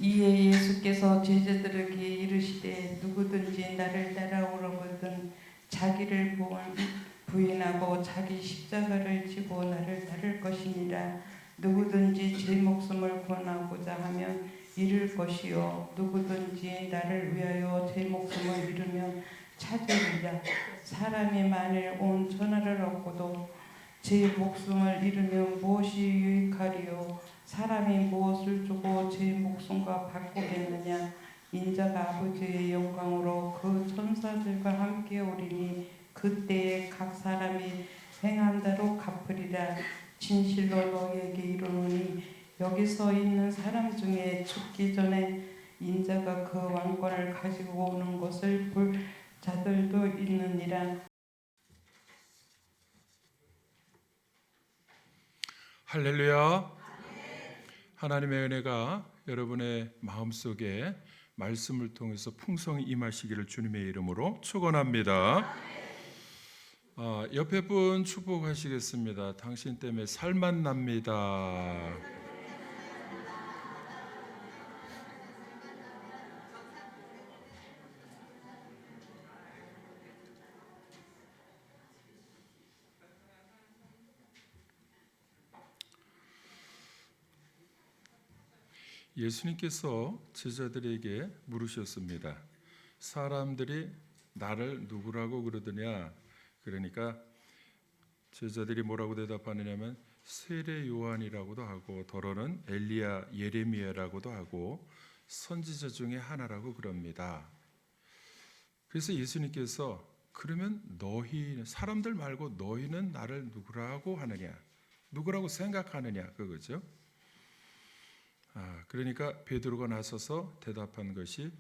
이에 예수께서 제자들에게 이르시되 누구든지 나를 따라오려거든 자기를 부인하고 자기 십자가를 지고 나를 따를 것이니라. 누구든지 제 목숨을 구원하고자 하면 잃을 것이요 누구든지 나를 위하여 제 목숨을 잃으면 찾으리라. 사람이 만일 온 천하를 얻고도 제 목숨을 잃으면 무엇이 유익하리요? 사람이 무엇을 주고 제 목숨과 바꾸겠느냐? 인자가 아버지의 영광으로 그 천사들과 함께 오리니 그때에 각 사람이 행한 대로 갚으리라. 진실로 너희에게 이르노니 여기서 있는 사람 중에 죽기 전에 인자가 그 왕권을 가지고 오는 것을 볼 자들도 있느니라. 할렐루야. 하나님의 은혜가 여러분의 마음속에 말씀을 통해서 풍성히 임하시기를 주님의 이름으로 축원합니다. 옆에 분 축복하시겠습니다. 당신 때문에 살맛 납니다. 예수님께서 제자들에게 물으셨습니다. 사람들이 나를 누구라고 그러더냐? 그러니까 제자들이 뭐라고 대답하느냐면 세례 요한이라고도 하고 더러는 엘리야 예레미야라고도 하고 선지자 중에 하나라고 그럽니다. 그래서 예수님께서 그러면 너희 사람들 말고 너희는 나를 누구라고 하느냐? 누구라고 생각하느냐? 그거죠. 그러니까 베드로가 나서서 대답한 것이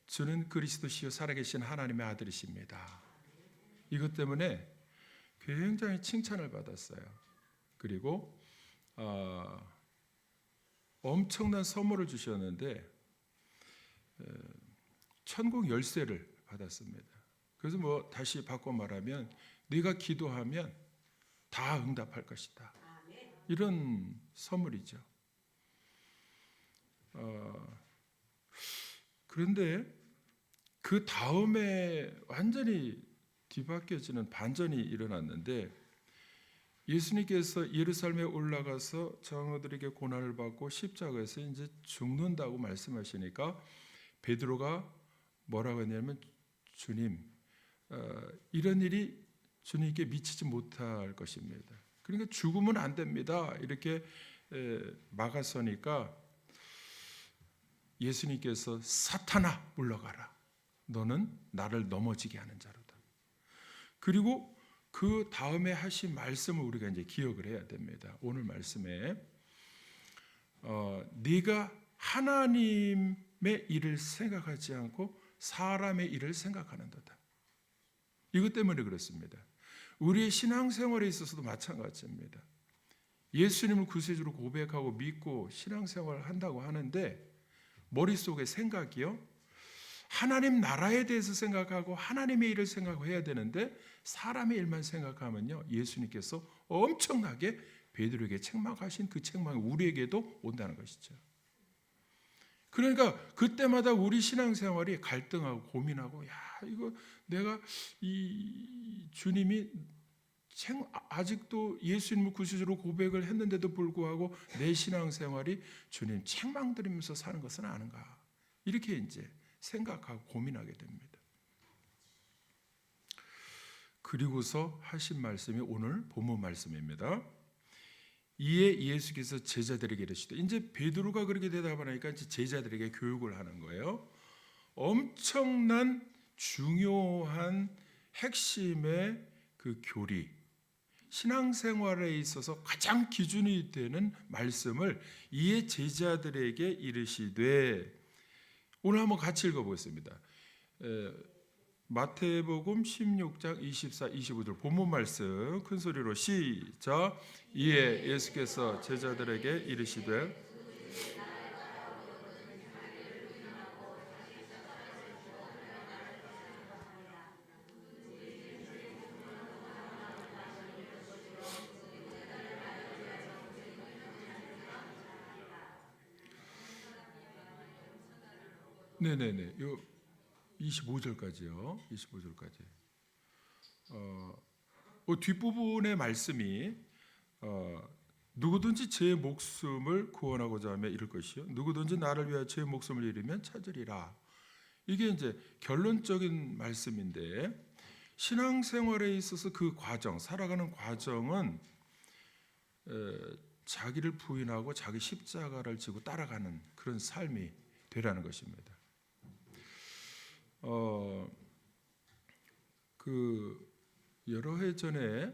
주는 그리스도시요 살아계신 하나님의 아들이십니다. 이것 때문에 굉장히 칭찬을 받았어요. 그리고 엄청난 선물을 주셨는데 천국 열쇠를 받았습니다. 그래서 뭐 다시 바꿔 말하면 네가 기도하면 다 응답할 것이다. 이런 선물이죠. 그런데 그 다음에 완전히 뒤바뀌어지는 반전이 일어났는데 예수님께서 예루살렘에 올라가서 장로들에게 고난을 받고 십자가에서 이제 죽는다고 말씀하시니까 베드로가 뭐라고 했냐면 주님, 이런 일이 주님께 미치지 못할 것입니다. 그러니까 죽으면 안 됩니다. 이렇게 막아서니까 예수님께서 사탄아 물러가라. 너는 나를 넘어지게 하는 자로다. 그리고 그 다음에 하신 말씀을 우리가 이제 기억을 해야 됩니다. 오늘 말씀에 네가 하나님의 일을 생각하지 않고 사람의 일을 생각하는도다. 이것 때문에 그렇습니다. 우리의 신앙생활에 있어서도 마찬가지입니다. 예수님을 구세주로 고백하고 믿고 신앙생활을 한다고 하는데 머릿속에 생각이요, 하나님 나라에 대해서 생각하고 하나님의 일을 생각하고 해야 되는데 사람의 일만 생각하면요, 예수님께서 엄청나게 베드로에게 책망하신 그 책망이 우리에게도 온다는 것이죠. 그러니까 그때마다 우리 신앙생활이 갈등하고 고민하고, 야, 이거 내가 이 주님이 아직도 예수님을 구세주로 고백을 했는데도 불구하고 내 신앙생활이 주님 책망드리면서 사는 것은 아닌가, 이렇게 이제 생각하고 고민하게 됩니다. 그리고서 하신 말씀이 오늘 본문 말씀입니다. 이에 예수께서 제자들에게 이르시되, 이제 베드로가 그렇게 대답하니까 이제 제자들에게 교육을 하는 거예요. 엄청난 중요한 핵심의 그 교리, 신앙생활에 있어서 가장 기준이 되는 말씀을 이에 제자들에게 이르시되, 오늘 한번 같이 읽어보겠습니다. 마태복음 16장 24, 25절 본문 말씀 큰 소리로 시작. 이에 예수께서 제자들에게 이르시되, 네네네. 요 25절까지요. 25절까지. 뒷부분의 말씀이 누구든지 제 목숨을 구원하고자 하면 잃을 것이요 누구든지 나를 위하여 제 목숨을 잃으면 찾으리라. 이게 이제 결론적인 말씀인데 신앙생활에 있어서 그 과정, 살아가는 과정은 자기를 부인하고 자기 십자가를 지고 따라가는 그런 삶이 되라는 것입니다. 그 여러 해 전에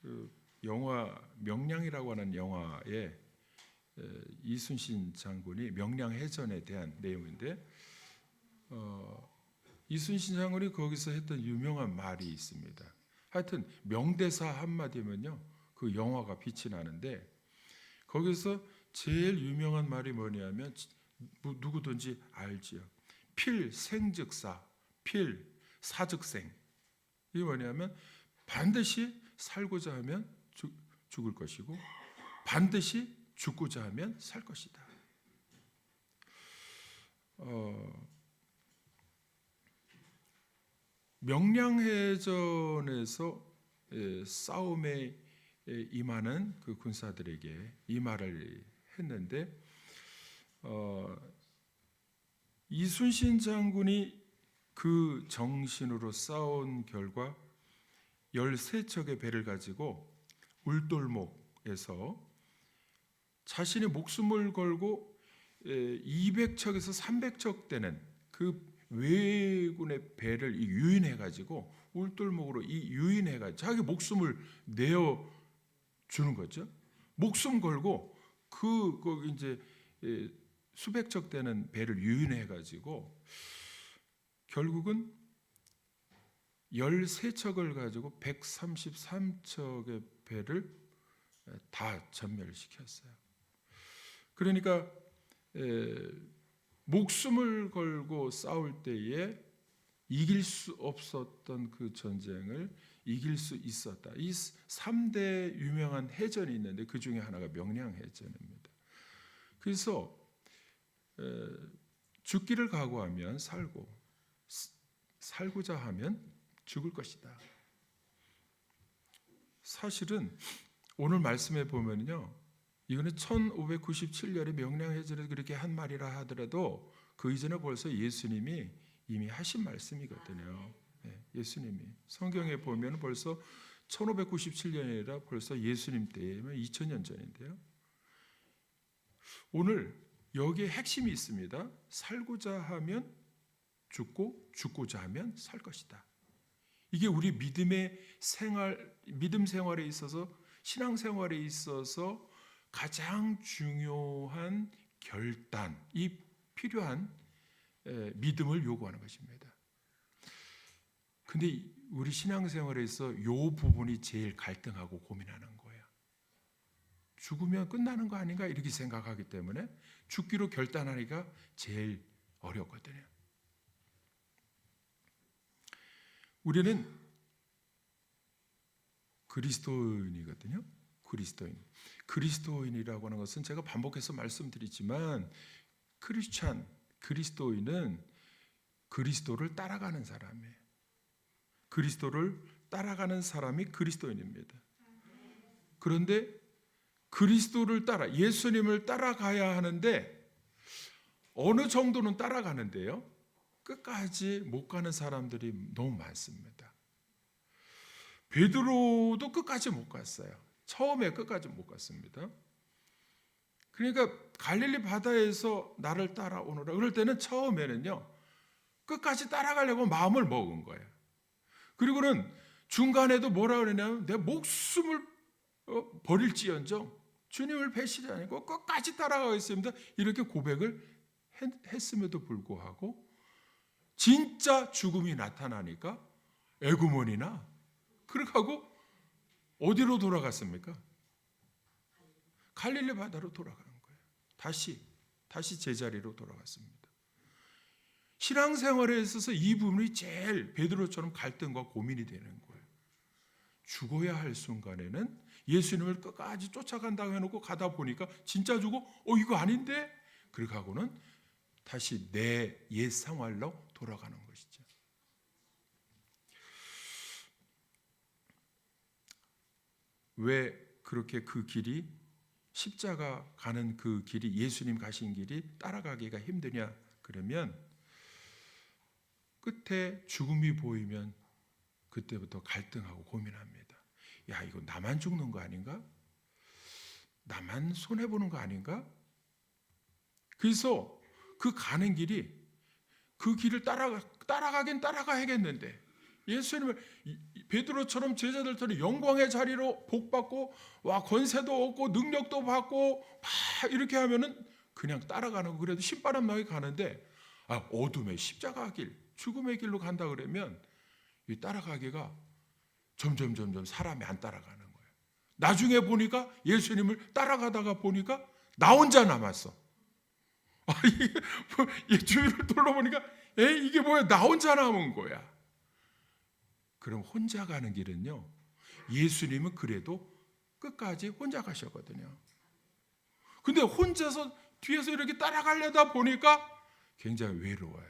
그 영화 명량이라고 하는 영화에 이순신 장군이 명량해전에 대한 내용인데 이순신 장군이 거기서 했던 유명한 말이 있습니다. 하여튼 명대사 한마디면요 그 영화가 빛이 나는데 거기서 제일 유명한 말이 뭐냐면 누구든지 알지요. 필생즉사, 필사즉생. 이게 뭐냐면 반드시 살고자 하면 죽을 것이고 반드시 죽고자 하면 살 것이다. 명량해전에서 싸움에 임하는 그 군사들에게 이 말을 했는데 이순신 장군이 그 정신으로 싸운 결과 13척의 배를 가지고 울돌목에서 자신의 목숨을 걸고 200척에서 300척 되는 그 왜군의 배를 유인해 가지고 울돌목으로 유인해 가지고 자기 목숨을 내어 주는 거죠. 목숨 걸고 거기 이제 수백 척 되는 배를 유인해 가지고 결국은 13척을 가지고 133척의 배를 다 전멸시켰어요. 그러니까 목숨을 걸고 싸울 때에 이길 수 없었던 그 전쟁을 이길 수 있었다. 이 3대 유명한 해전이 있는데 그 중에 하나가 명량해전입니다. 그래서 죽기를 각오하면 살고 살고자 하면 죽을 것이다. 사실은 오늘 말씀에 보면요. 이거는 1597년에 명량해전에서 그렇게 한 말이라 하더라도 그 이전에 벌써 예수님이 이미 하신 말씀이거든요. 예수님이 성경에 보면 벌써 1597년이라 벌써 예수님 때면 2000년 전인데요. 오늘 여기에 핵심이 있습니다. 살고자 하면 죽고 죽고자 하면 살 것이다. 이게 우리 믿음 생활에 있어서 신앙 생활에 있어서 가장 중요한 결단이 필요한 믿음을 요구하는 것입니다. 근데 우리 신앙생활에서 이 부분이 제일 갈등하고 고민하는 거예요. 죽으면 끝나는 거 아닌가 이렇게 생각하기 때문에 죽기로 결단하기가 제일 어렵거든요. 우리는 그리스도인이거든요. 그리스도인이라고 하는 것은 제가 반복해서 말씀드리지만 그리스도인은 그리스도를 따라가는 사람이에요. 그리스도를 따라가는 사람이 그리스도인입니다. 그런데 그리스도를 예수님을 따라가야 하는데 어느 정도는 따라가는데요. 끝까지 못 가는 사람들이 너무 많습니다. 베드로도 끝까지 못 갔어요. 처음에 끝까지 못 갔습니다. 그러니까 갈릴리 바다에서 나를 따라오너라. 그럴 때는 처음에는요. 끝까지 따라가려고 마음을 먹은 거예요. 그리고는 중간에도 뭐라 그러냐면 내 목숨을 버릴지언정 주님을 배신하지 않고 끝까지 따라가겠습니다. 이렇게 고백을 했음에도 불구하고 진짜 죽음이 나타나니까 에구먼이나 그렇게 하고 어디로 돌아갔습니까? 갈릴리 바다로 돌아가는 거예요. 다시 제자리로 돌아갔습니다. 신앙생활에 있어서 이 부분이 제일 베드로처럼 갈등과 고민이 되는 거예요. 죽어야 할 순간에는 예수님을 끝까지 쫓아간다고 해놓고 가다 보니까 진짜 죽어? 이거 아닌데? 그렇게 하고는 다시 내 옛 생활로 돌아가는 것이죠. 왜 그렇게 그 길이 십자가 가는 그 길이 예수님 가신 길이 따라가기가 힘드냐? 그러면 끝에 죽음이 보이면 그때부터 갈등하고 고민합니다. 야, 이거 나만 죽는 거 아닌가? 나만 손해보는 거 아닌가? 그래서 그 가는 길이 그 길을 따라가긴 따라가야겠는데 예수님을 베드로처럼 제자들처럼 영광의 자리로 복받고 와 권세도 얻고 능력도 받고 막 이렇게 하면은 그냥 따라가는 거 그래도 신바람 나게 가는데 어둠의 십자가 길 죽음의 길로 간다 그러면 이 따라가기가 점점 사람이 안 따라가는 거예요. 나중에 보니까 예수님을 따라가다가 보니까 나 혼자 남았어. 이게 주위를 둘러보니까 이게 뭐야? 나 혼자 남은 거야. 그럼 혼자 가는 길은요. 예수님은 그래도 끝까지 혼자 가셨거든요. 근데 혼자서 뒤에서 이렇게 따라가려다 보니까 굉장히 외로워요.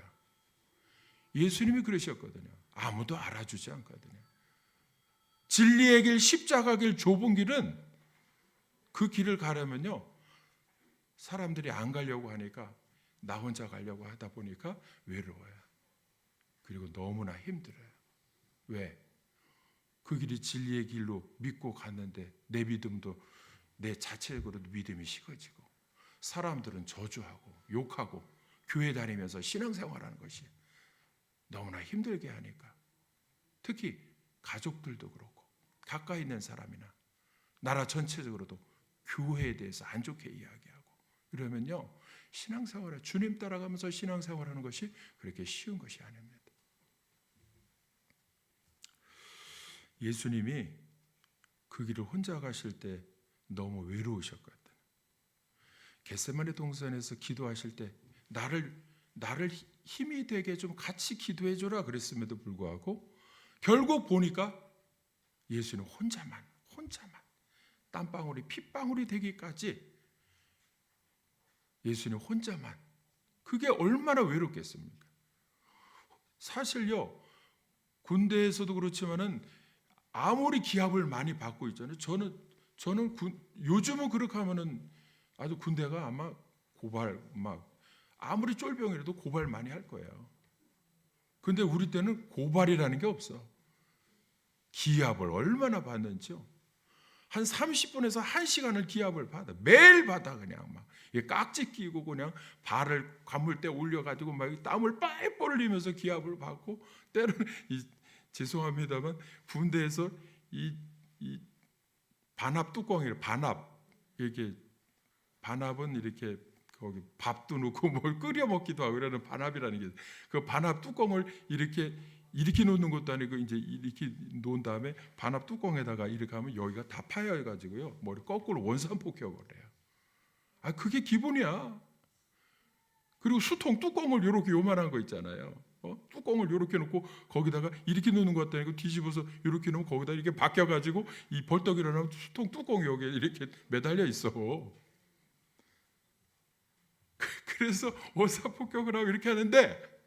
예수님이 그러셨거든요. 아무도 알아주지 않거든요. 진리의 길, 십자가 길, 좁은 길은 그 길을 가려면요. 사람들이 안 가려고 하니까 나 혼자 가려고 하다 보니까 외로워요. 그리고 너무나 힘들어요. 왜? 그 길이 진리의 길로 믿고 갔는데 내 믿음도 내 자체적으로도 믿음이 식어지고 사람들은 저주하고 욕하고 교회 다니면서 신앙생활하는 것이 너무나 힘들게 하니까 특히 가족들도 그렇고 가까이 있는 사람이나 나라 전체적으로도 교회에 대해서 안 좋게 이야기하고 이러면요 신앙생활에 주님 따라가면서 신앙생활하는 것이 그렇게 쉬운 것이 아닙니다. 예수님이 그 길을 혼자 가실 때 너무 외로우셨거든. 겟세마네 동산에서 기도하실 때 나를 힘이 되게 좀 같이 기도해 줘라 그랬음에도 불구하고 결국 보니까 예수는 혼자만 땀방울이 핏방울이 되기까지 예수는 혼자만 그게 얼마나 외롭겠습니까? 사실요 군대에서도 그렇지만은 아무리 기합을 많이 받고 있잖아요. 저는 요즘은 그렇게 하면은 아주 군대가 아마 고발 막 아무리 쫄병이라도 고발 많이 할 거예요. 근데 우리 때는 고발이라는 게 없어. 기합을 얼마나 받는지요. 한 30분에서 1시간을 기합을 받아. 매일 받아 그냥 막. 깍지 끼고 그냥 발을 관물대 올려가지고 막 땀을 빨빨 흘리면서 기합을 받고 때로는 죄송합니다만 군대에서 이 반합 뚜껑이래. 이렇게 반합은 이렇게 거기 밥도 넣고 뭘 끓여 먹기도 하고 그러는 반합이라는 게 그 반합 뚜껑을 이렇게 놓는 것도 아니고 이제 이렇게 놓은 다음에 반합 뚜껑에다가 이렇게 하면 여기가 다 파여 가지고요 머리 거꾸로 원산 폭격을 해요. 그게 기본이야. 그리고 수통 뚜껑을 이렇게 요만한 거 있잖아요. 뚜껑을 이렇게 놓고 거기다가 이렇게 놓는 것도 아니고 뒤집어서 이렇게 놓으면 거기다 이렇게 박혀 가지고 이 벌떡 일어나면 수통 뚜껑이 여기에 이렇게 매달려 있어. 그래서 원산 폭격을 하고 이렇게 하는데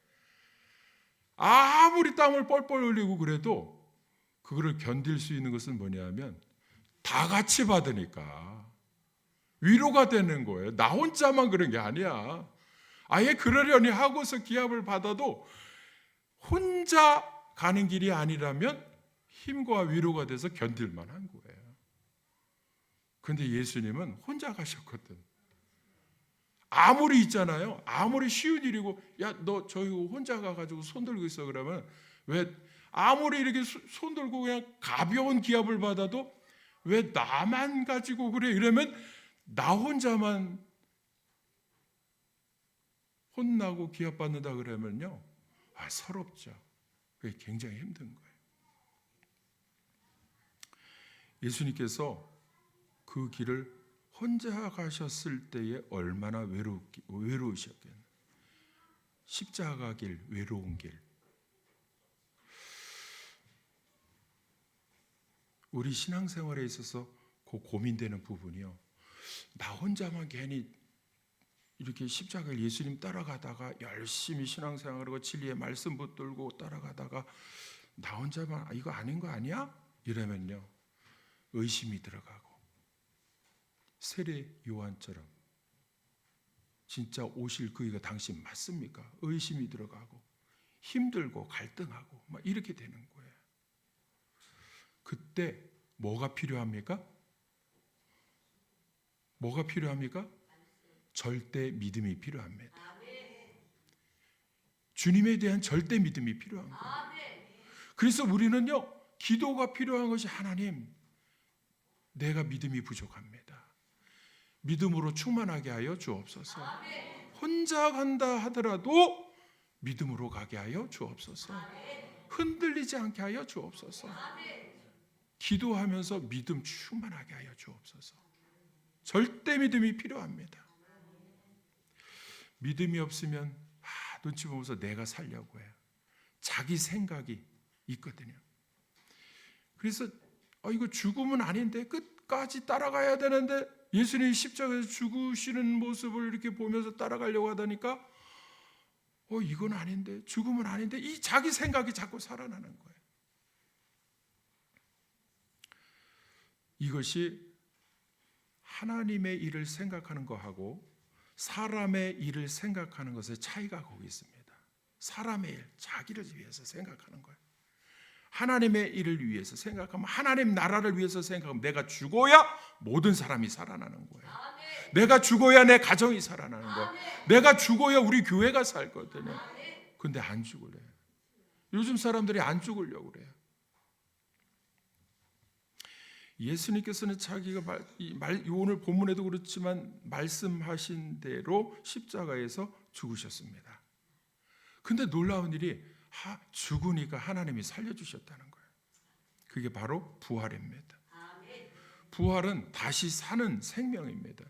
아무리 땀을 뻘뻘 흘리고 그래도 그거를 견딜 수 있는 것은 뭐냐면 다 같이 받으니까 위로가 되는 거예요. 나 혼자만 그런 게 아니야. 아예 그러려니 하고서 기합을 받아도 혼자 가는 길이 아니라면 힘과 위로가 돼서 견딜 만한 거예요. 그런데 예수님은 혼자 가셨거든. 아무리 있잖아요. 아무리 쉬운 일이고 야 너 저기 혼자 가가지고 손 들고 있어 그러면 왜 아무리 이렇게 손 들고 그냥 가벼운 기합을 받아도 왜 나만 가지고 그래 이러면 나 혼자만 혼나고 기합 받는다 그러면요 서럽죠. 그게 굉장히 힘든 거예요. 예수님께서 그 길을 혼자 가셨을 때에 얼마나 외로우셨겠나요? 십자가 길, 외로운 길. 우리 신앙생활에 있어서 그 고민되는 부분이요. 나 혼자만 괜히 이렇게 십자가를 예수님 따라가다가 열심히 신앙생활하고 진리의 말씀 붙들고 따라가다가 나 혼자만 이거 아닌 거 아니야? 이러면요 의심이 들어가고 세례 요한처럼 진짜 오실 그이가 당신 맞습니까? 의심이 들어가고 힘들고 갈등하고 막 이렇게 되는 거예요. 그때 뭐가 필요합니까? 뭐가 필요합니까? 절대 믿음이 필요합니다. 주님에 대한 절대 믿음이 필요한 거예요. 그래서 우리는요 기도가 필요한 것이 하나님 내가 믿음이 부족합니다. 믿음으로 충만하게 하여 주옵소서. 혼자 간다 하더라도 믿음으로 가게 하여 주옵소서. 흔들리지 않게 하여 주옵소서. 기도하면서 믿음 충만하게 하여 주옵소서. 절대 믿음이 필요합니다. 믿음이 없으면 눈치 보면서 내가 살려고 해요. 자기 생각이 있거든요. 그래서 이거 죽음은 아닌데 끝까지 따라가야 되는데 예수님이 십자가에서 죽으시는 모습을 이렇게 보면서 따라가려고 하다니까 이건 아닌데 죽음은 아닌데 이 자기 생각이 자꾸 살아나는 거예요. 이것이 하나님의 일을 생각하는 것하고 사람의 일을 생각하는 것의 차이가 거기 있습니다. 사람의 일, 자기를 위해서 생각하는 거예요. 하나님의 일을 위해서 생각하면 하나님 나라를 위해서 생각하면 내가 죽어야 모든 사람이 살아나는 거예요. 내가 죽어야 내 가정이 살아나는 거예요. 내가 죽어야 우리 교회가 살거든요. 근데 안 죽으래요. 요즘 사람들이 안 죽으려고 그래요. 예수님께서는 자기가 오늘 본문에도 그렇지만 말씀하신 대로 십자가에서 죽으셨습니다. 근데 놀라운 일이 죽으니까 하나님이 살려주셨다는 거예요. 그게 바로 부활입니다. 부활은 다시 사는 생명입니다.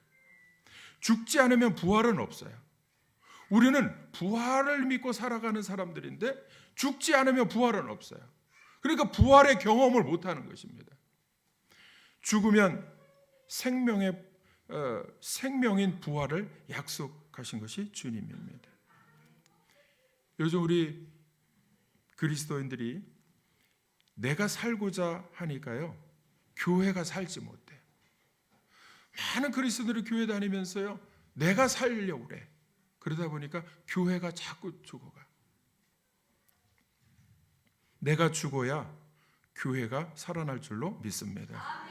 죽지 않으면 부활은 없어요. 우리는 부활을 믿고 살아가는 사람들인데 죽지 않으면 부활은 없어요. 그러니까 부활의 경험을 못하는 것입니다. 죽으면 생명인 부활을 약속하신 것이 주님입니다. 요즘 우리 그리스도인들이 내가 살고자 하니까요 교회가 살지 못해. 많은 그리스도인들이 교회 다니면서요 내가 살려고 그래. 그러다 보니까 교회가 자꾸 죽어가. 내가 죽어야 교회가 살아날 줄로 믿습니다.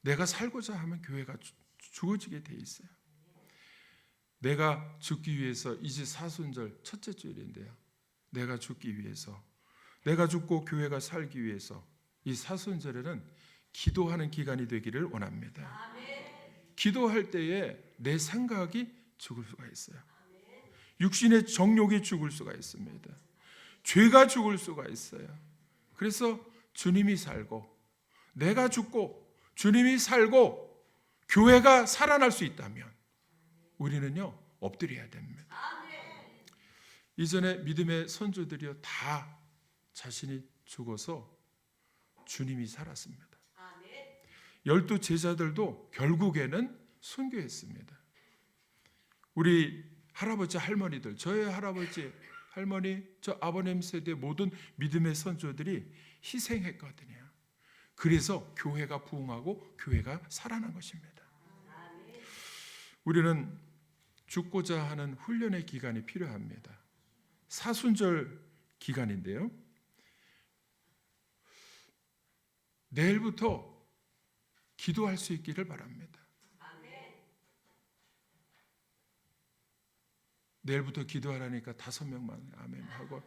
내가 살고자 하면 교회가 죽어지게 돼 있어요. 내가 죽기 위해서 이제 사순절 첫째 주일인데요. 내가 죽기 위해서, 내가 죽고 교회가 살기 위해서 이 사순절에는 기도하는 기간이 되기를 원합니다. 기도할 때에 내 생각이 죽을 수가 있어요. 육신의 정욕이 죽을 수가 있습니다. 죄가 죽을 수가 있어요. 그래서 주님이 살고 내가 죽고 주님이 살고 교회가 살아날 수 있다면 우리는요 엎드려야 됩니다. 이전에 믿음의 선조들이요 다 자신이 죽어서 주님이 살았습니다. 12 제자들도 결국에는 순교했습니다. 우리 할아버지 할머니들, 저의 할아버지 할머니, 저 아버님 세대 모든 믿음의 선조들이 희생했거든요. 그래서 교회가 부흥하고 교회가 살아난 것입니다. 우리는 죽고자 하는 훈련의 기간이 필요합니다. 사순절 기간인데요. 내일부터 기도할 수 있기를 바랍니다. 내일부터 기도하라니까 5명만 아멘 하고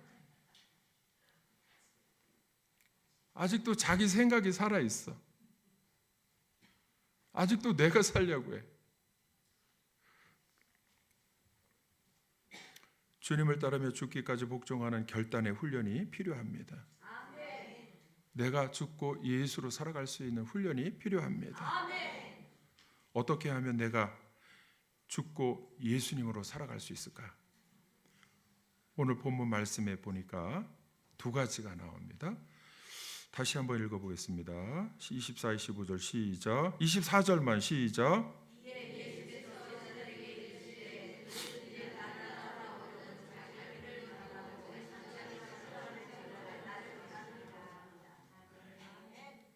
아직도 자기 생각이 살아있어. 아직도 내가 살려고 해. 주님을 따르며 죽기까지 복종하는 결단의 훈련이 필요합니다. 내가 죽고 예수로 살아갈 수 있는 훈련이 필요합니다. 어떻게 하면 내가 죽고 예수님으로 살아갈 수 있을까? 오늘 본문 말씀에 보니까 2가지가 나옵니다. 다시 한번 읽어보겠습니다. 24, 25절 시작. 24절만 시작.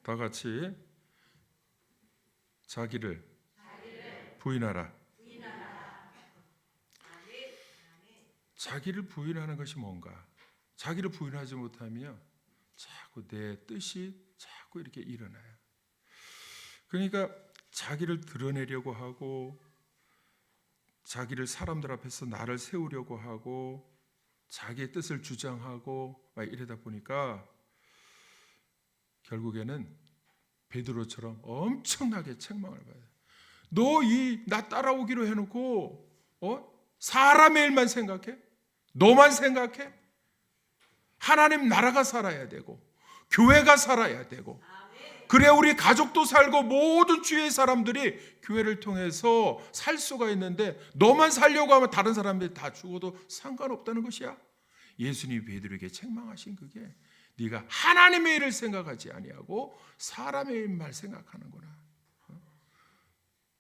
다 같이 자기를 부인하라. 자기를 부인하는 것이 뭔가? 자기를 부인하지 못하면 자꾸 내 뜻이 자꾸 이렇게 일어나요. 그러니까 자기를 드러내려고 하고, 자기를 사람들 앞에서 나를 세우려고 하고, 자기의 뜻을 주장하고 막 이러다 보니까 결국에는 베드로처럼 엄청나게 책망을 받아요. 너 나 따라오기로 해놓고 사람의 일만 생각해? 너만 생각해? 하나님 나라가 살아야 되고 교회가 살아야 되고, 그래 우리 가족도 살고 모든 주위의 사람들이 교회를 통해서 살 수가 있는데 너만 살려고 하면 다른 사람들이 다 죽어도 상관없다는 것이야. 예수님이 베드로에게 책망하신 그게 네가 하나님의 일을 생각하지 아니하고 사람의 일만 생각하는구나.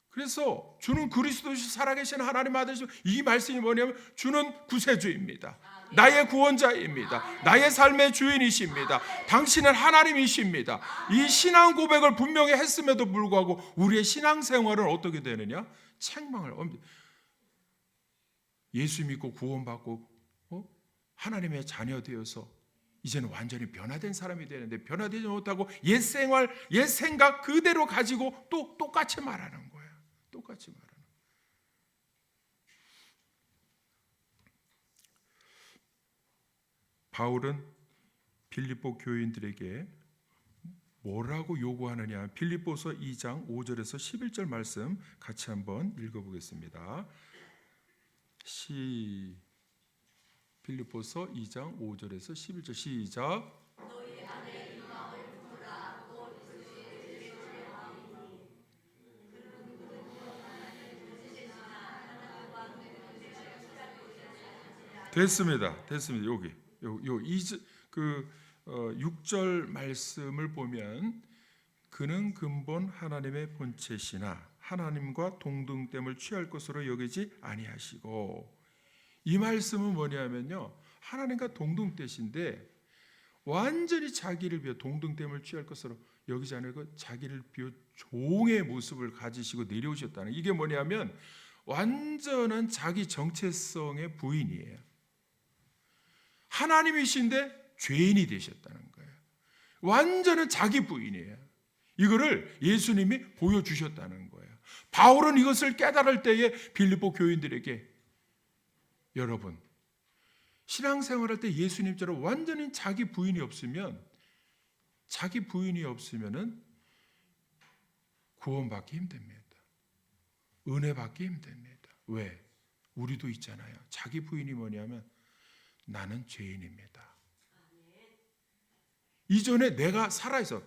그래서 주는 그리스도시 살아계신 하나님 아들이시고, 이 말씀이 뭐냐면 주는 구세주입니다. 나의 구원자입니다. 나의 삶의 주인이십니다. 당신은 하나님이십니다. 이 신앙 고백을 분명히 했음에도 불구하고 우리의 신앙생활은 어떻게 되느냐? 책망을 예수 믿고 구원받고 하나님의 자녀 되어서 이제는 완전히 변화된 사람이 되는데 변화되지 못하고 옛 생활, 옛 생각 그대로 가지고 또 똑같이 말하는 거예요. 똑같이 말하는 거예요. 바울은 빌립보 교인들에게 뭐라고 요구하느냐? 빌립보서 2장 5절에서 11절 말씀 같이 한번 읽어보겠습니다. 빌립보서 2장 5절에서 11절 시작. 됐습니다. 여기 6절 말씀을 보면 그는 근본 하나님의 본체시나 하나님과 동등됨을 취할 것으로 여기지 아니하시고, 이 말씀은 뭐냐면요, 하나님과 동등되신데 완전히 자기를 비워 동등됨을 취할 것으로 여기지 않고 자기를 비워 종의 모습을 가지시고 내려오셨다는, 이게 뭐냐면 완전한 자기 정체성의 부인이에요. 하나님이신데 죄인이 되셨다는 거예요. 완전한 자기 부인이에요. 이거를 예수님이 보여주셨다는 거예요. 바울은 이것을 깨달을 때에 빌립보 교인들에게, 여러분 신앙생활할 때 예수님처럼 완전히 자기 부인이 없으면은 구원받기 힘듭니다. 은혜 받기 힘듭니다. 왜? 우리도 있잖아요. 자기 부인이 뭐냐면 나는 죄인입니다. 이전에 내가 살아있어.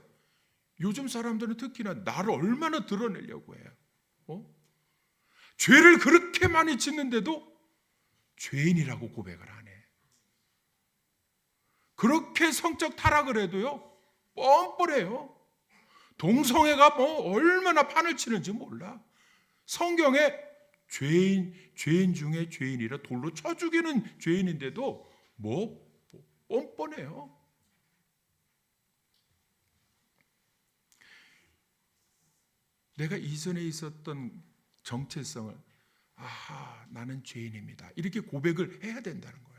요즘 사람들은 특히나 나를 얼마나 드러내려고 해요. 죄를 그렇게 많이 짓는데도 죄인이라고 고백을 안 해. 그렇게 성적 타락을 해도요, 뻔뻔해요. 동성애가 얼마나 판을 치는지 몰라. 성경에 죄인 중에 죄인이라 돌로 쳐 죽이는 죄인인데도 뻔뻔해요. 내가 이전에 있었던 정체성을 나는 죄인입니다. 이렇게 고백을 해야 된다는 거예요.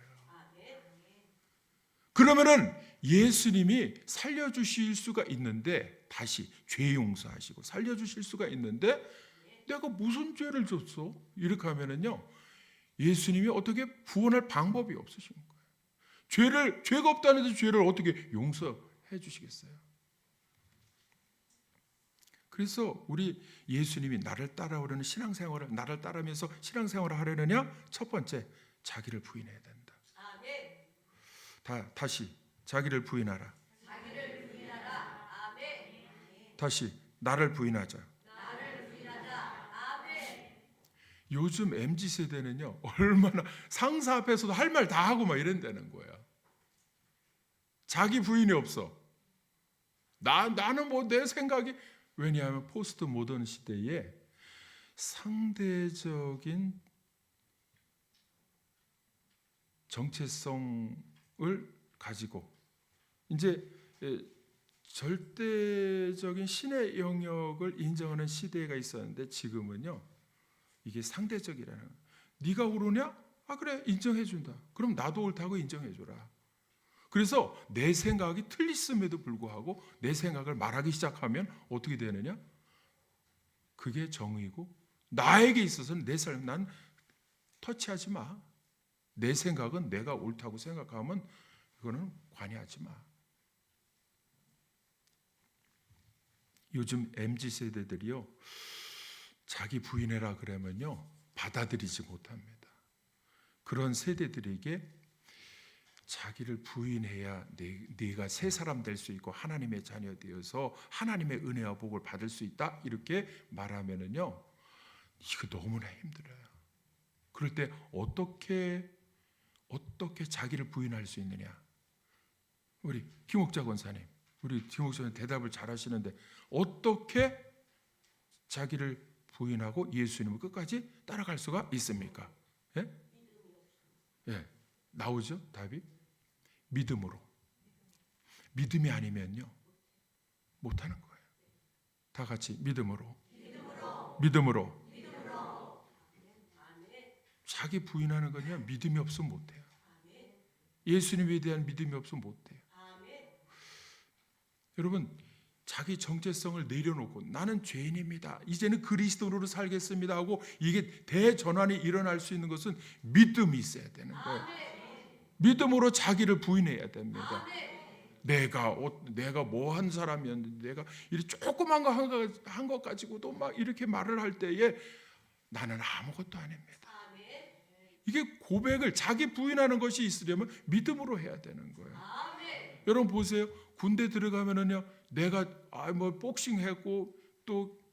그러면은 예수님이 살려주실 수가 있는데, 다시 죄 용서하시고 살려주실 수가 있는데, 내가 무슨 죄를 졌어? 이렇게 하면은요, 예수님이 어떻게 구원할 방법이 없으신 거예요. 죄가 없다는데 죄를 어떻게 용서해 주시겠어요? 그래서 우리 예수님이 나를 따라오려는 신앙생활을, 나를 따르면서 신앙생활을 하려느냐? 첫 번째, 자기를 부인해야 된다. 다시 자기를 부인하라. 다시 나를 부인하자. 요즘 MZ세대는요, 얼마나 상사 앞에서도 할 말 다 하고 막 이런다는 거야. 자기 부인이 없어. 나는 내 생각이, 왜냐하면 포스트 모던 시대에 상대적인 정체성을 가지고 이제 절대적인 신의 영역을 인정하는 시대가 있었는데 지금은요, 이게 상대적이라는 거예요. 네가 옳으냐? 아 그래, 인정해준다. 그럼 나도 옳다고 인정해줘라. 그래서 내 생각이 틀렸음에도 불구하고 내 생각을 말하기 시작하면 어떻게 되느냐? 그게 정의고, 나에게 있어서는 내 삶, 난 터치하지 마. 내 생각은 내가 옳다고 생각하면 그거는 관여하지 마. 요즘 MZ세대들이요, 자기 부인해라 그러면요 받아들이지 못합니다. 그런 세대들에게 자기를 부인해야 네가 새 사람 될 수 있고 하나님의 자녀 되어서 하나님의 은혜와 복을 받을 수 있다 이렇게 말하면은요, 이거 너무나 힘들어요. 그럴 때 어떻게 자기를 부인할 수 있느냐? 우리 김옥자 권사님, 우리 김옥자님 대답을 잘 하시는데 어떻게 자기를 부인하고 예수님을 끝까지 따라갈 수가 있습니까? 예? 예, 나오죠 답이? 믿음으로. 믿음이 아니면요 못하는 거예요. 다 같이 믿음으로. 믿음으로. 자기 부인하는 건요 믿음이 없으면 못해요. 예수님에 대한 믿음이 없으면 못해요. 여러분, 자기 정체성을 내려놓고 나는 죄인입니다, 이제는 그리스도로 살겠습니다 하고 이게 대전환이 일어날 수 있는 것은 믿음이 있어야 되는 거예요. 믿음으로 자기를 부인해야 됩니다. 내가 뭐 한 사람이었는데 내가 이렇게 조그만 거 한 것 가지고도 막 이렇게 말을 할 때에 나는 아무것도 아닙니다. 이게 고백을 자기 부인하는 것이 있으려면 믿음으로 해야 되는 거예요. 여러분 보세요. 군대 들어가면은요, 내가 뭐 복싱했고 또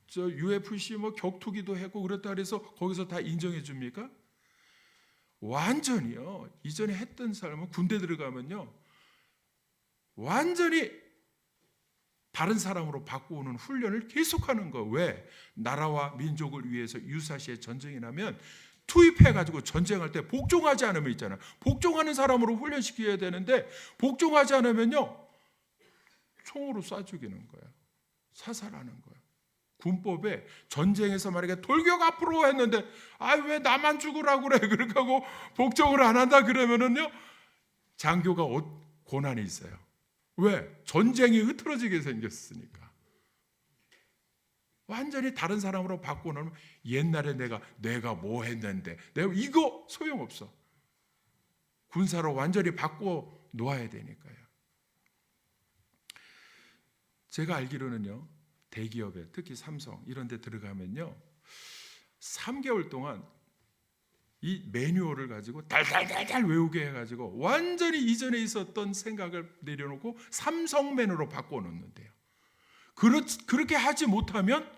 저 UFC 뭐 격투기도 했고 그랬다 그래서 거기서 다 인정해 줍니까? 완전히요. 이전에 했던 사람은 군대 들어가면요, 완전히 다른 사람으로 바꾸는 훈련을 계속하는 거. 왜? 나라와 민족을 위해서 유사시에 전쟁이 나면 투입해가지고 전쟁할 때 복종하지 않으면 있잖아요. 복종하는 사람으로 훈련시켜야 되는데 복종하지 않으면요 총으로 쏴 죽이는 거예요. 사살하는 거예요. 군법에 전쟁에서 만약에 돌격 앞으로 했는데 왜 나만 죽으라고 그래 그렇게 하고 복종을 안 한다 그러면은요 장교가 고난이 있어요. 왜? 전쟁이 흐트러지게 생겼으니까. 완전히 다른 사람으로 바꾸면 옛날에 내가 뭐 했는데 내가 이거 소용없어. 군사로 완전히 바꿔 놓아야 되니까요. 제가 알기로는요, 대기업에 특히 삼성 이런 데 들어가면요 3개월 동안 이 매뉴얼을 가지고 달달달달 외우게 해가지고 완전히 이전에 있었던 생각을 내려놓고 삼성맨으로 바꿔놓는데요. 그렇게 하지 못하면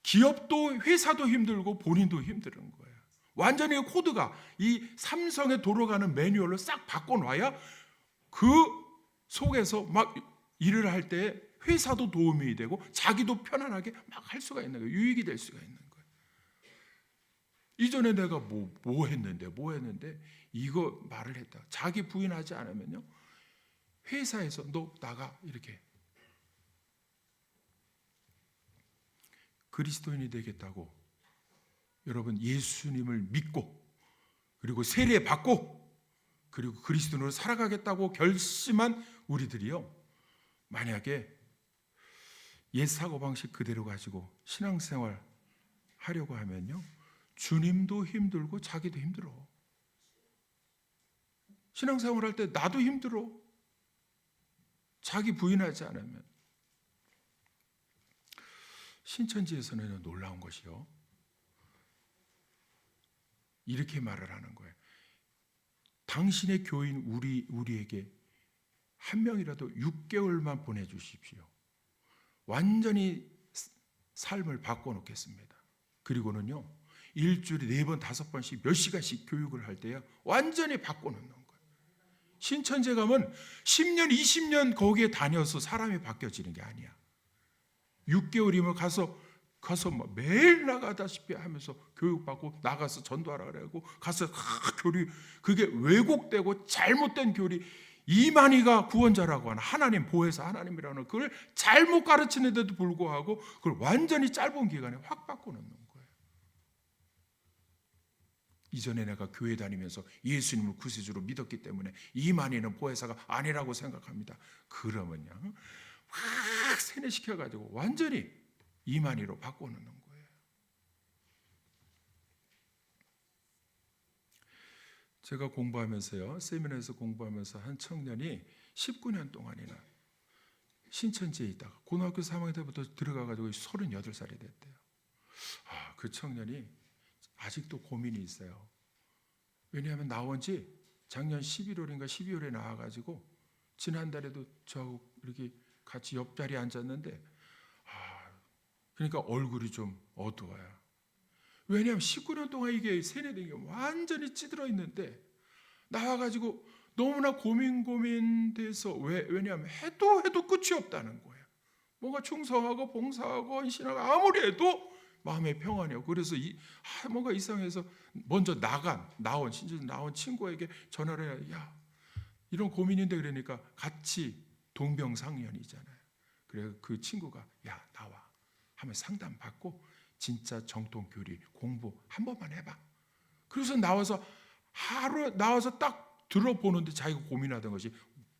기업도 회사도 힘들고 본인도 힘든 거예요. 완전히 코드가 이 삼성에 돌아가는 매뉴얼로 싹 바꿔놔야 그 속에서 막 일을 할 때 회사도 도움이 되고 자기도 편안하게 막 할 수가 있는 거예요. 유익이 될 수가 있는 거예요. 이전에 내가 뭐 했는데 이거 말을 했다. 자기 부인하지 않으면요 회사에서 너 나가 이렇게. 그리스도인이 되겠다고 여러분 예수님을 믿고 그리고 세례 받고 그리고 그리스도인으로 살아가겠다고 결심한 우리들이요, 만약에 옛 사고방식 그대로 가지고 신앙생활 하려고 하면요 주님도 힘들고 자기도 힘들어. 신앙생활 할 때 나도 힘들어. 자기 부인하지 않으면. 신천지에서는 놀라운 것이요, 이렇게 말을 하는 거예요. 당신의 교인 우리에게 한 명이라도 6개월만 보내주십시오. 완전히 삶을 바꿔놓겠습니다. 그리고는요 일주일에 4번 5번씩 몇 시간씩 교육을 할 때요 완전히 바꿔놓는 거예요. 신천지에 가면 10년 20년 거기에 다녀서 사람이 바뀌어지는 게 아니야. 6개월이면 가서 뭐 매일 나가다시피 하면서 교육받고 나가서 전도하라 그래고 가서 교리, 그게 왜곡되고 잘못된 교리, 이만희가 구원자라고 하는 하나님 보혜사 하나님이라는 그걸 잘못 가르치는데도 불구하고 그걸 완전히 짧은 기간에 확 바꿔놓는 거예요. 이전에 내가 교회 다니면서 예수님을 구세주로 믿었기 때문에 이만희는 보혜사가 아니라고 생각합니다. 그러면요 확 세뇌시켜가지고 완전히 이만희로 바꿔놓는 거예요. 제가 공부하면서요, 세미나에서 공부하면서 한 청년이 19년 동안이나 신천지에 있다가 고등학교 3학년 때부터 들어가가지고 38살이 됐대요. 그 청년이 아직도 고민이 있어요. 왜냐하면 나온 지 작년 11월인가 12월에 나와가지고 지난달에도 저하고 이렇게 같이 옆자리에 앉았는데 그러니까 얼굴이 좀 어두워요. 왜냐하면 19년 동안 이게 세뇌된 게 완전히 찌들어 있는데 나와가지고 너무나 고민돼서 왜냐하면 해도 끝이 없다는 거예요. 뭔가 충성하고 봉사하고 헌신하고 아무리 해도 마음의 평안이 없고 그래서 뭔가 이상해서 먼저 나온 친구에게 전화를 해야 이런 고민인데 그러니까 같이 동병상련이잖아요. 그래서 그 친구가 야 나와 하면 상담 받고 진짜 정통 교리 공부 한 번만 해봐. 그래서 나와서 딱 들어보는데 자기가 고민하던 것이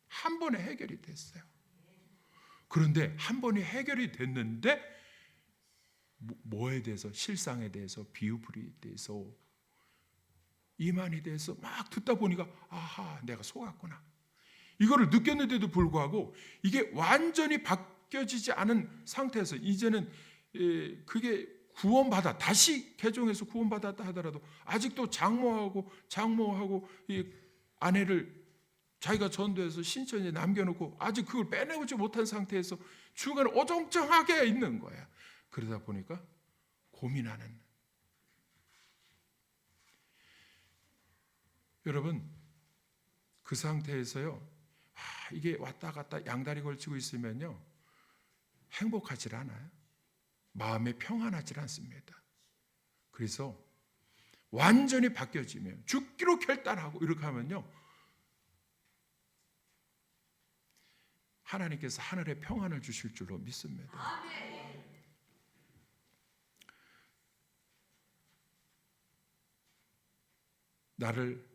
한 번에 해결이 됐어요. 그런데 한 번에 해결이 됐는데 뭐에 대해서 실상에 대해서 비유풀이에 대해서 이만에 대해서 막 듣다 보니까 아하 내가 속았구나. 이거를 느꼈는데도 불구하고 이게 완전히 바뀌어지지 않은 상태에서 이제는 그게 구원받아 다시 개종해서 구원받았다 하더라도 아직도 장모하고 이 아내를 자기가 전도해서 신천지에 남겨놓고 아직 그걸 빼내오지 못한 상태에서 중간에 어정쩡하게 있는 거야. 그러다 보니까 고민하는. 여러분 그 상태에서요 이게 왔다 갔다 양다리 걸치고 있으면요 행복하지 않아요. 마음에 평안하지 않습니다. 그래서 완전히 바뀌어지면 죽기로 결단하고 이렇게 하면요 하나님께서 하늘의 평안을 주실 줄로 믿습니다. 아멘. 나를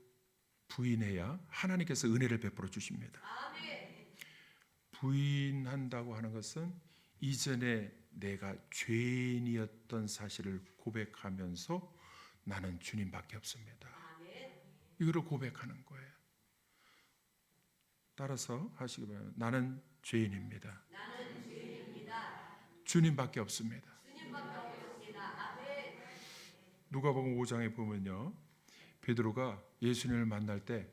부인해야 하나님께서 은혜를 베풀어 주십니다. 아멘. 부인한다고 하는 것은 이전에 내가 죄인이었던 사실을 고백하면서 나는 주님밖에 없습니다. 이거를 고백하는 거예요. 따라서 하시기 바랍니다. 나는 죄인입니다. 주님밖에 없습니다. 누가복음 5장에 보면요, 베드로가 예수님을 만날 때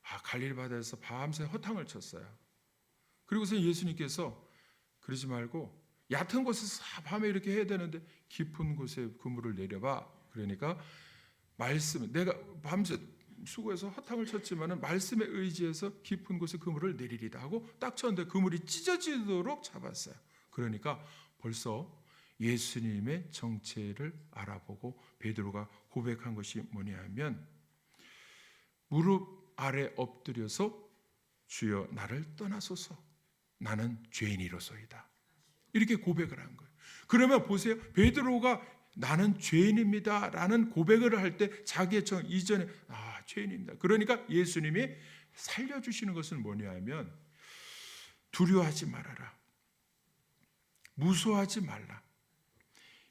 갈릴리 바다에서 밤새 허탕을 쳤어요. 그리고서 예수님께서 그러지 말고 얕은 곳에서 밤에 이렇게 해야 되는데 깊은 곳에 그물을 내려봐. 그러니까 말씀, 내가 밤새 수고해서 허탕을 쳤지만은 말씀에 의지해서 깊은 곳에 그물을 내리리다 하고 딱 쳤는데 그물이 찢어지도록 잡았어요. 그러니까 벌써 예수님의 정체를 알아보고 베드로가 고백한 것이 뭐냐면 무릎 아래 엎드려서 주여 나를 떠나소서 나는 죄인이로소이다. 이렇게 고백을 한 거예요. 그러면 보세요. 베드로가 나는 죄인입니다 라는 고백을 할 때 자기의 이전에 죄인입니다. 그러니까 예수님이 살려주시는 것은 뭐냐 하면 두려워하지 말아라. 무서워하지 말라.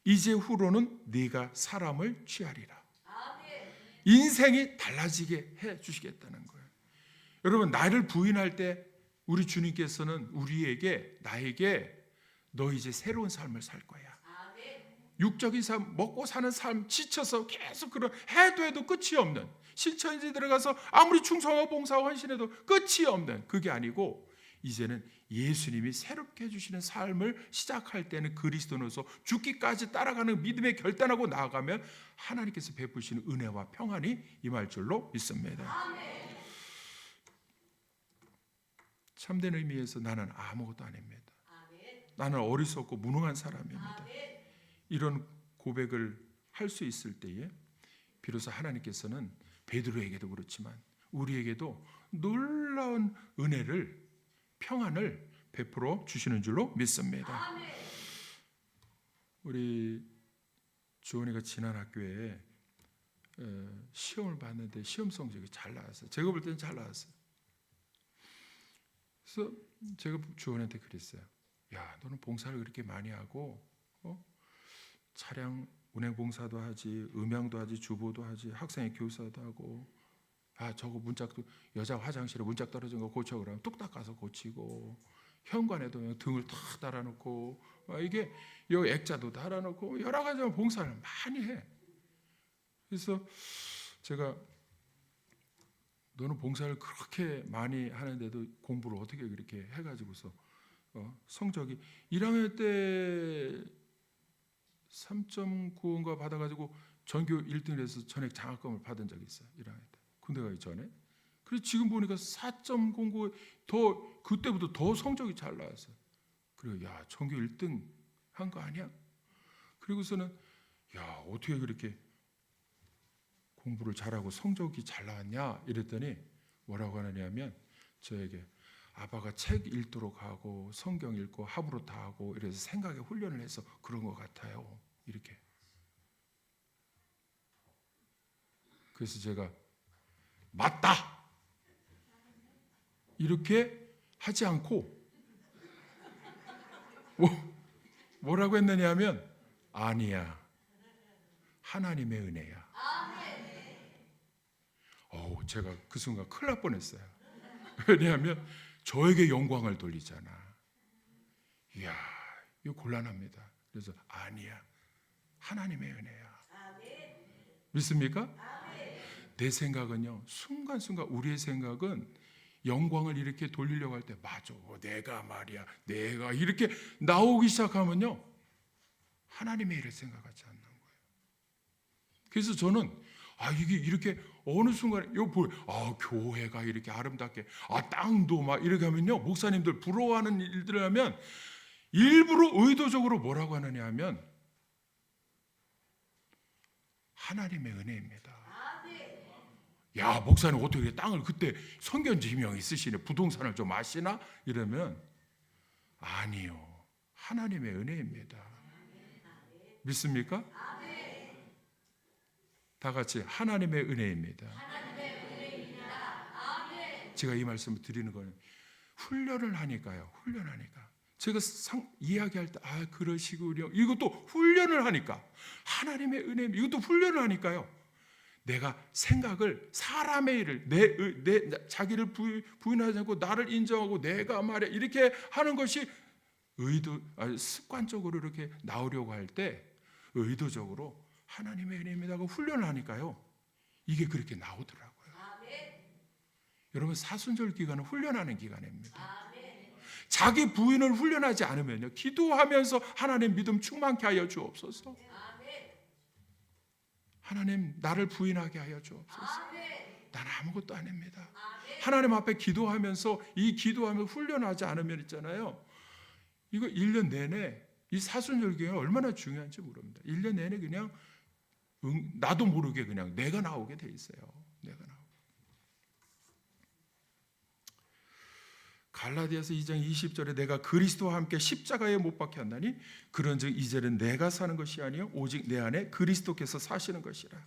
이제 후로는 네가 사람을 취하리라. 인생이 달라지게 해 주시겠다는 거예요. 여러분 나를 부인할 때 우리 주님께서는 나에게 너 이제 새로운 삶을 살 거야. 육적인 삶, 먹고 사는 삶 지쳐서 계속 그런 해도 끝이 없는 신천지 들어가서 아무리 충성하고 봉사하고 헌신해도 끝이 없는 그게 아니고 이제는 예수님이 새롭게 해주시는 삶을 시작할 때는 그리스도로서 죽기까지 따라가는 믿음에 결단하고 나아가면 하나님께서 베푸시는 은혜와 평안이 임할 줄로 믿습니다. 아멘. 참된 의미에서 나는 아무것도 아닙니다. 아멘. 나는 어리석고 무능한 사람입니다. 아멘. 이런 고백을 할 수 있을 때에 비로소 하나님께서는 베드로에게도 그렇지만 우리에게도 놀라운 은혜를, 평안을 베풀어 주시는 줄로 믿습니다. 우리 주원이가 지난 학교에 시험을 봤는데 시험 성적이 잘 나왔어요. 제가 볼 때는 잘 나왔어요. 그래서 제가 주원한테 그랬어요. 야, 너는 봉사를 그렇게 많이 하고 차량 운행 봉사도 하지, 음향도 하지, 주보도 하지, 학생의 교사도 하고, 저거 문짝도 여자 화장실에 문짝 떨어진 거 고쳐 그러면 뚝딱 가서 고치고, 현관에도 그냥 등을 탁 달아놓고, 이게 여기 액자도 달아놓고 여러 가지 봉사를 많이 해. 그래서 제가 너는 봉사를 그렇게 많이 하는데도 공부를 어떻게 그렇게 해가지고서 성적이 1학년 때 3.95인가 받아가지고 전교 1등을 해서 전액 장학금을 받은 적이 있어요. 1학년 때 군대 가기 전에. 그래서 지금 보니까 4.09 더 그때부터 더 성적이 잘 나왔어요. 그리고 야, 전교 1등 한 거 아니야? 그리고서는 야, 어떻게 그렇게 공부를 잘하고 성적이 잘 나왔냐 이랬더니 뭐라고 하느냐면 저에게 아빠가 책 읽도록 하고 성경 읽고 합으로 다 하고 이래서 생각에 훈련을 해서 그런 것 같아요. 이렇게. 그래서 제가 맞다! 이렇게 하지 않고 뭐라고 했느냐 하면 아니야. 하나님의 은혜야. 제가 그 순간 큰일 날 뻔했어요. 왜냐하면 저에게 영광을 돌리잖아. 이야, 이거 곤란합니다. 그래서 아니야. 하나님의 은혜야. 믿습니까? 내 생각은요, 순간순간 우리의 생각은 영광을 이렇게 돌리려고 할 때 맞아. 내가 말이야. 내가 이렇게 나오기 시작하면요. 하나님의 일을 생각하지 않는 거예요. 그래서 저는 이게 이렇게 어느 순간에 이거 보여. 교회가 이렇게 아름답게 땅도 막 이렇게 하면요. 목사님들 부러워하는 일들을 하면 일부러 의도적으로 뭐라고 하느냐 하면 하나님의 은혜입니다. 야, 목사님 어떻게 땅을 그때 선견지명이 있으시네. 부동산을 좀 아시나? 이러면 아니요. 하나님의 은혜입니다. 믿습니까? 다 같이 하나님의 은혜입니다. 제가 이 말씀을 드리는 거는 훈련을 하니까요. 훈련하니까. 제가 이야기할 때 그러시군요. 이것도 훈련을 하니까 하나님의 은혜입니다. 이것도 훈련을 하니까요. 내가 생각을 사람의 일을 내 자기를 부인하지 않고 나를 인정하고 내가 말이야 이렇게 하는 것이 습관적으로 이렇게 나오려고 할 때 의도적으로 하나님의 은혜입니다 하고 훈련을 하니까요. 이게 그렇게 나오더라고요. 여러분 사순절 기간은 훈련하는 기간입니다. 자기 부인을 훈련하지 않으면요. 기도하면서 하나님 믿음 충만케 하여 주옵소서. 하나님 나를 부인하게 하여 주옵소서. 나는 아무것도 아닙니다. 하나님 앞에 기도하면서 이 기도하면서 훈련하지 않으면 있잖아요. 이거 1년 내내 이 사순절 기간이 얼마나 중요한지 모릅니다. 1년 내내 그냥 나도 모르게 그냥 내가 나오게 돼 있어요. 내가 나오게. 갈라디아서 2장 20절에 내가 그리스도와 함께 십자가에 못 박혔나니 그런즉 이제는 내가 사는 것이 아니요 오직 내 안에 그리스도께서 사시는 것이라.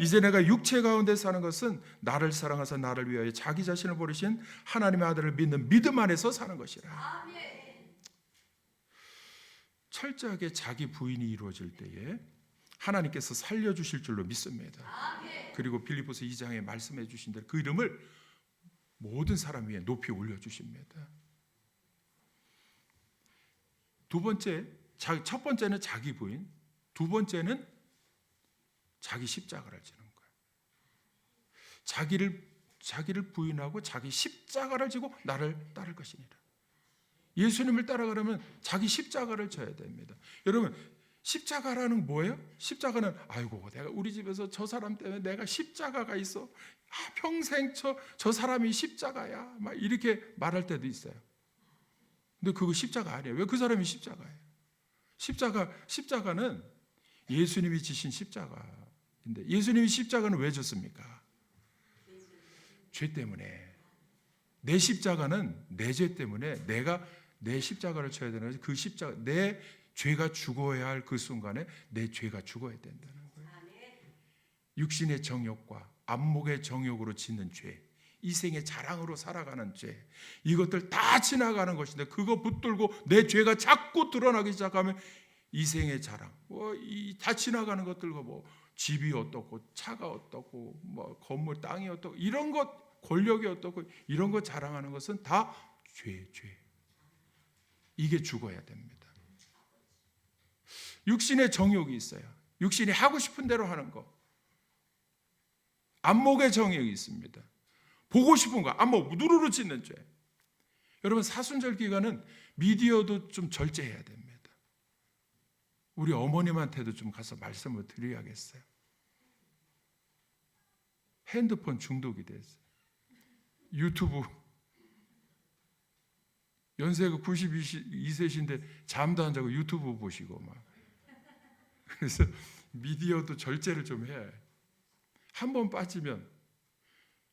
이제 내가 육체 가운데 사는 것은 나를 사랑하사 나를 위하여 자기 자신을 버리신 하나님의 아들을 믿는 믿음 안에서 사는 것이라. 철저하게 자기 부인이 이루어질 때에 하나님께서 살려주실 줄로 믿습니다. 그리고 빌립보서 2장에 말씀해 주신 대로 그 이름을 모든 사람 위에 높이 올려주십니다. 첫 번째는 자기 부인, 두 번째는 자기 십자가를 지는 거예요. 자기를 부인하고 자기 십자가를 지고 나를 따를 것이니라. 예수님을 따라가려면 자기 십자가를 져야 됩니다. 여러분 십자가라는 뭐예요? 십자가는 내가 우리 집에서 저 사람 때문에 내가 십자가가 있어. 평생 저 사람이 십자가야. 막 이렇게 말할 때도 있어요. 근데 그거 십자가 아니에요. 왜 그 사람이 십자가예요? 십자가는 예수님이 지신 십자가인데 예수님이 십자가는 왜 졌습니까? 죄 때문에. 내 십자가는 내 죄 때문에 내가 내 십자가를 쳐야 되는 거지. 그 십자가, 내 죄가 죽어야 할 그 순간에 내 죄가 죽어야 된다는 거예요. 육신의 정욕과 안목의 정욕으로 짓는 죄, 이생의 자랑으로 살아가는 죄, 이것들 다 지나가는 것인데 그거 붙들고 내 죄가 자꾸 드러나기 시작하면 이생의 자랑, 다 지나가는 것들과 집이 어떻고 차가 어떻고 건물 땅이 어떻고 이런 것, 권력이 어떻고 이런 것 자랑하는 것은 다 죄. 이게 죽어야 됩니다. 육신의 정욕이 있어요. 육신이 하고 싶은 대로 하는 거. 안목의 정욕이 있습니다. 보고 싶은 거, 안목 누르르 찢는 죄. 여러분, 사순절 기간은 미디어도 좀 절제해야 됩니다. 우리 어머님한테도 좀 가서 말씀을 드려야겠어요. 핸드폰 중독이 됐어요. 유튜브, 연세가 92세신데 잠도 안 자고 유튜브 보시고 막. 그래서 미디어도 절제를 좀 해야 해요. 한 번 빠지면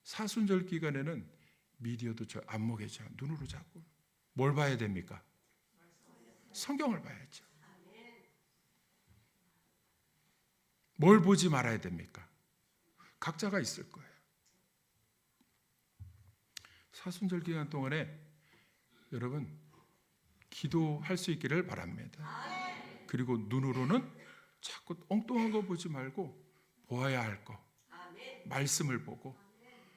사순절 기간에는 미디어도 저 안목에 저 눈으로 잡고 뭘 봐야 됩니까? 성경을 봐야죠. 뭘 보지 말아야 됩니까? 각자가 있을 거예요. 사순절 기간 동안에 여러분 기도할 수 있기를 바랍니다. 그리고 눈으로는 자꾸 엉뚱한 거 보지 말고 보아야 할 거, 말씀을 보고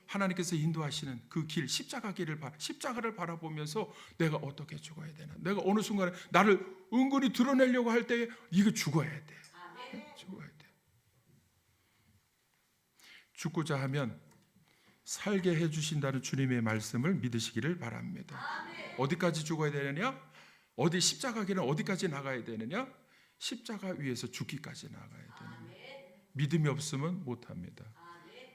하나님께서 인도하시는 그 길, 십자가를 바라보면서 내가 어떻게 죽어야 되나, 내가 어느 순간에 나를 은근히 드러내려고 할 때에 이거 죽어야 돼. 죽어야 돼. 죽고자 하면 살게 해주신다는 주님의 말씀을 믿으시기를 바랍니다. 어디까지 죽어야 되느냐? 어디 십자가 길은 어디까지 나가야 되느냐? 십자가 위에서 죽기까지 나가야 되느냐? 믿음이 없으면 못합니다.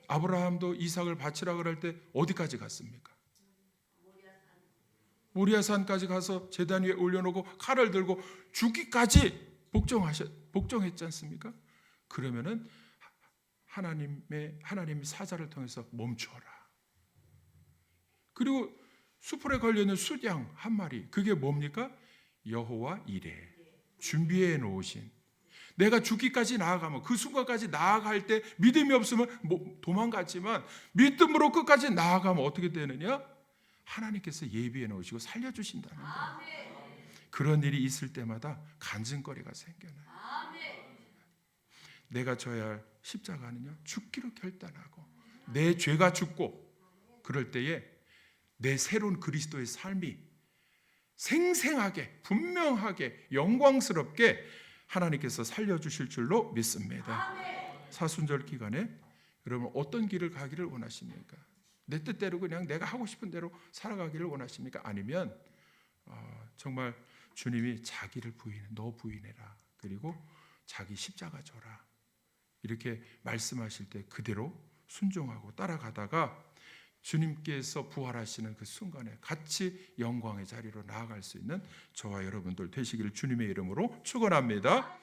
아브라함도 이삭을 바치라 그럴 때 어디까지 갔습니까? 모리아산까지 가서 제단 위에 올려놓고 칼을 들고 죽기까지 복종했지 않습니까? 그러면은 하나님의 사자를 통해서 멈춰라. 그리고 수풀에 걸려있는 숫양 한 마리, 그게 뭡니까? 여호와 이레, 준비해 놓으신. 내가 죽기까지 나아가면, 그 순간까지 나아갈 때 믿음이 없으면 도망갔지만 믿음으로 끝까지 나아가면 어떻게 되느냐? 하나님께서 예비해 놓으시고 살려주신다는 거예요. 그런 일이 있을 때마다 간증거리가 생겨나요. 내가 져야 할 십자가는요, 죽기로 결단하고 내 죄가 죽고, 그럴 때에 내 새로운 그리스도의 삶이 생생하게, 분명하게, 영광스럽게 하나님께서 살려주실 줄로 믿습니다. 사순절 기간에 여러분 어떤 길을 가기를 원하십니까? 내 뜻대로 그냥 내가 하고 싶은 대로 살아가기를 원하십니까? 아니면 정말 주님이 자기를 너 부인해라, 그리고 자기 십자가 져라, 이렇게 말씀하실 때 그대로 순종하고 따라가다가 주님께서 부활하시는 그 순간에 같이 영광의 자리로 나아갈 수 있는 저와 여러분들 되시기를 주님의 이름으로 축원합니다.